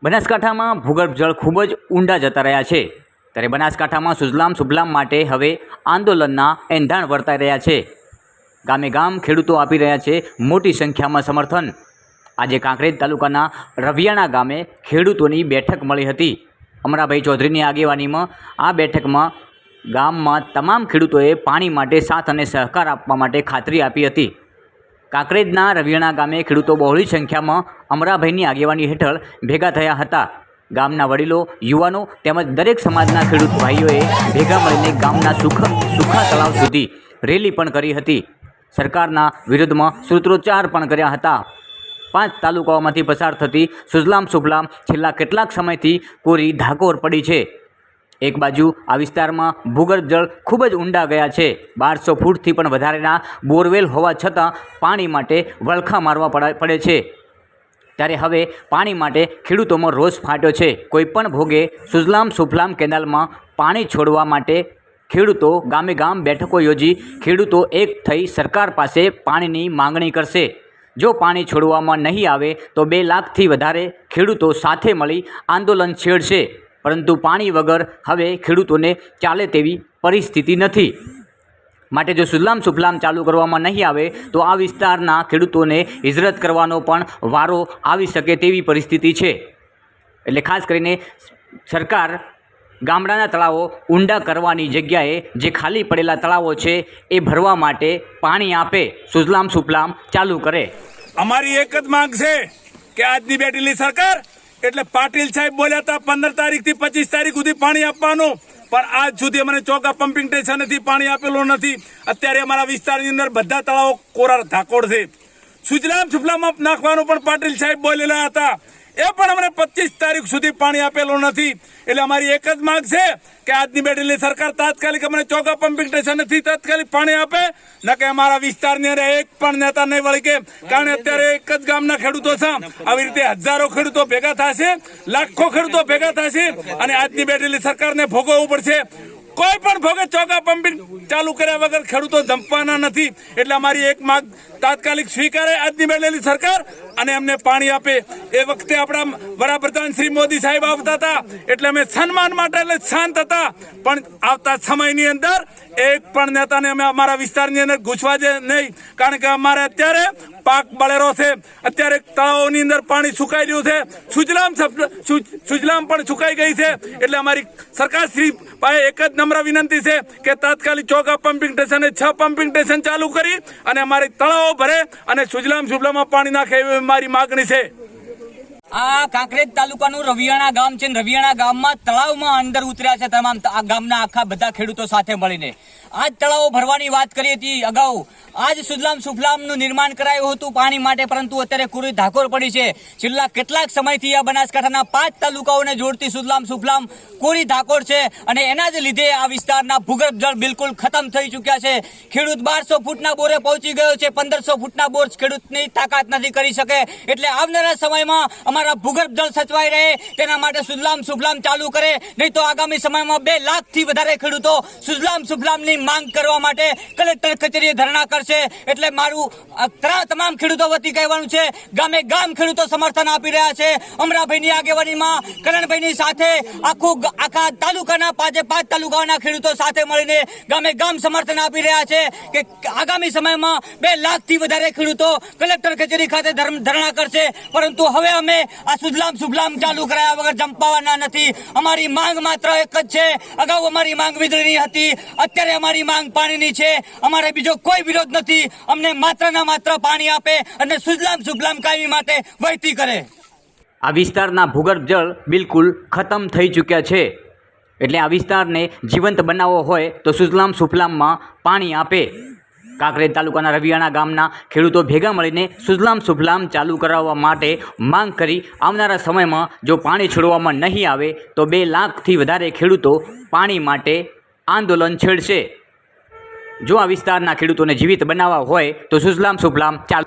બનાસકાંઠામાં ભૂગર્ભ જળ ખૂબ જ ઊંડા જતા રહ્યા છે ત્યારે બનાસકાંઠામાં સુજલામ સુફલામ માટે હવે આંદોલનના એંધાણ વર્તાઈ રહ્યા છે। ગામે ગામ ખેડૂતો આપી રહ્યા છે મોટી સંખ્યામાં સમર્થન। આજે કાંકરેજ તાલુકાના રવિયાણા ગામે ખેડૂતોની બેઠક મળી હતી। અમરાભાઈ ચૌધરીની આગેવાનીમાં આ બેઠકમાં ગામમાં તમામ ખેડૂતોએ પાણી માટે સાથ અને સહકાર આપવા માટે ખાતરી આપી હતી। કાંકરેજના રવિયાણા ગામે ખેડૂતો બહોળી સંખ્યામાં અમરાભાઈની આગેવાની હેઠળ ભેગા થયા હતા। ગામના વડીલો, યુવાનો તેમજ દરેક સમાજના ખેડૂત ભાઈઓએ ભેગા મળીને ગામના સુખા તળાવ સુધી રેલી પણ કરી હતી। સરકારના વિરુદ્ધમાં સૂત્રોચ્ચાર પણ કર્યા હતા। 5 તાલુકાઓમાંથી પસાર થતી સુજલામ સુફલામ છેલ્લા કેટલાક સમયથી કોરી ધાકોર પડી છે। એક બાજુ આ વિસ્તારમાં ભૂગર્ભ જળ ખૂબ જ ઊંડા ગયા છે। 1200 ફૂટથી પણ વધારેના બોરવેલ હોવા છતાં પાણી માટે વલખા મારવા પડે છે। ત્યારે હવે પાણી માટે ખેડૂતોમાં રોષ ફાટ્યો છે। કોઈપણ ભોગે સુજલામ સુફલામ કેનાલમાં પાણી છોડવા માટે ખેડૂતો ગામે ગામ બેઠકો યોજી ખેડૂતો એક થઈ સરકાર પાસે પાણીની માંગણી કરશે। જો પાણી છોડવામાં નહીં આવે તો 2 લાખથી વધારે ખેડૂતો સાથે મળી આંદોલન છેડશે। પરંતુ પાણી વગર હવે ખેડૂતોને ચાલે તેવી પરિસ્થિતિ નથી। માટે જો સુજલામ સુફલામ ચાલુ કરવામાં નહીં આવે તો આ વિસ્તારના ખેડૂતોને હિજરત કરવાનો પણ વારો આવી શકે તેવી પરિસ્થિતિ છે। એટલે ખાસ કરીને સરકાર ગામડાના તળાવો ઊંડા કરવાની જગ્યાએ જે ખાલી પડેલા તળાવો છે એ ભરવા માટે પાણી આપે, સુજલામ સુફલામ ચાલુ કરે। અમારી એક જ માંગ છે કે આજની બેઠેલી સરકાર એટલે પાટીલ સાહેબ બોલ્યા હતા 15 તારીખથી 25 તારીખ સુધી પાણી આપવાનું, પણ આજ સુધી અમને ચોકા પમ્પિંગ સ્ટેશનથી પાણી આપેલું નથી। અત્યારે અમારા વિસ્તારની અંદર બધા તળાવો કોરા ધાકોડ છે। સુજલામ સુફલામ નાખવાનું પણ પાટીલ સાહેબ બોલેલા હતા, એ પણ અમને 25 તારીખ સુધી પાણી આપેલું નથી। એટલે અમારી એક જ માંગ છે કે આજની બેઠેલી સરકાર તાત્કાલિક અમને ચોકા પમ્પિંગ સ્ટેશનથી તાત્કાલિક પાણી આપે, ન કે અમારા વિસ્તારની અંદર એક પણ નેતા નહીં વળી કે, કારણ અત્યારે એક જ ગામના ખેડૂતો છે, આવી રીતે હજારો ખેડૂતો ભેગા થશે, લાખો ખેડૂતો ભેગા થશે અને આજની બેઠેલી સરકારને ભોગવવું પડશે। કોઈ પણ ભોગે ચોકા પમ્પિંગ ચાલુ કર્યા વગર ખેડૂતો ધમવાના નથી। એટલે અમારી એક માંગ તાત્કાલિક સ્વીકારે આજની બેઠેલી સરકાર અને અમને પાણી આપે। એ વખતે આપણા વડાપ્રધાન શ્રી મોદી સાહેબ આવતા હતા એટલે અમે સન્માન માટે એટલે શાંત હતા, પણ આવતા સમયની અંદર એક પણ નેતાને અમે અમારા વિસ્તારની અંદર ઘૂસવા દે નહીં, કારણ કે અમારે અત્યારે પાક બળેરો છે। અત્યારે તળાવોની અંદર પાણી સુકાઈ ગયું છે, સુજલામ પણ સુકાઈ ગઈ છે। એટલે અમારી સરકાર શ્રી પાસે એક જ નમ્ર વિનંતી છે કે તાત્કાલિક ચોકા પમ્પિંગ સ્ટેશને 6 પમ્પિંગ સ્ટેશન ચાલુ કરી અને અમારી તળાવો ભરે અને સુજલામ સુફલામમાં પાણી નાખે એવી મારી માગણી છે। આ કાંકરેજ તાલુકાનું રવિયાણા ગામ છે। રવિયાણા ગામમાં તળાવમાં અંદર ઉતર્યા છે તમામ ગામના આખા બધા ખેડૂતો સાથે મળીને। આજ તળાવો ભરવાની વાત કરી હતી અગાઉ। આજ સુજલામ સુફલામનું નિર્માણ કરાયું હતું પાણી માટે, પરંતુ અત્યારે કોરી ધાકોર પડી છે। છેલ્લા કેટલાક સમયથી આ બનાસકાંઠાના 5 તાલુકાઓને જોડતી સુજલામ સુફલામ કોરી ધાકોર છે અને એના જ લીધે આ વિસ્તારના ભૂગર્ભ જળ બિલકુલ ખતમ થઈ ચૂક્યા છે। ખેડૂત 1200 ફૂટના બોરે પહોંચી ગયો છે, 1500 ફૂટના બોર ખેડૂતની તાકાત નથી કરી શકે। એટલે આવનારા સમયમાં અમારા ભૂગર્ભ જળ સચવાઈ રહે તેના માટે સુજલામ સુફલામ ચાલુ કરે, નહીં તો આગામી સમયમાં 2 લાખથી વધારે ખેડૂતો સુજલામ સુફલામની માંગ કરવા માટે કલેક્ટર કચેરીએ ધરણા કરશે। એટલે મારું તમામ ખેડૂતો વતી કહેવાનું છે, ગામે ગામ ખેડૂતો સમર્થન આપી રહ્યા છે। અમરાભાઈની આગેવાનીમાં કરણભાઈની સાથે આખા તાલુકાના 5 તાલુકાઓના ખેડૂતો સાથે મળીને ગામે ગામ સમર્થન આપી રહ્યા છે કે આગામી સમયમાં 2 લાખથી વધારે ખેડૂતો કલેક્ટર કચેરી ખાતે ધરણા કરશે। પરંતુ હવે અમે આ સુજલામ સુફલામ ચાલુ કરાયા વગર જંપાવાના નથી। અમારી માંગ માત્ર એક જ છે। અગાઉ અમારી માંગ વીજળીની હતી, અત્યારે અમારી માંગ પાણીની છે। અમારે બીજો કોઈ વિરોધ નથી। અમને માત્ર ને માત્ર પાણી આપે અને સુજલામ સુફલામ કાયમી માટે વહેતી કરે। આ વિસ્તારના ભૂગર્ભ જળ બિલકુલ ખતમ થઈ ચૂક્યા છે। એટલે આ વિસ્તારને જીવંત બનાવવો હોય તો સુજલામ સુફલામમાં પાણી આપે। કાંકરેજ તાલુકાના રવિયાણા ગામના ખેડૂતો ભેગા મળીને સુજલામ સુફલામ ચાલુ કરાવવા માટે માંગ કરી આવનારા સમયમાં જો પાણી છોડવામાં નહીં આવે તો 2 લાખથી વધારે ખેડૂતો પાણી માટે આંદોલન છેડશે। જો આ વિસ્તારના ખેડૂતોને જીવિત બનાવવા હોય તો સુજલામ સુફલામ ચાલુ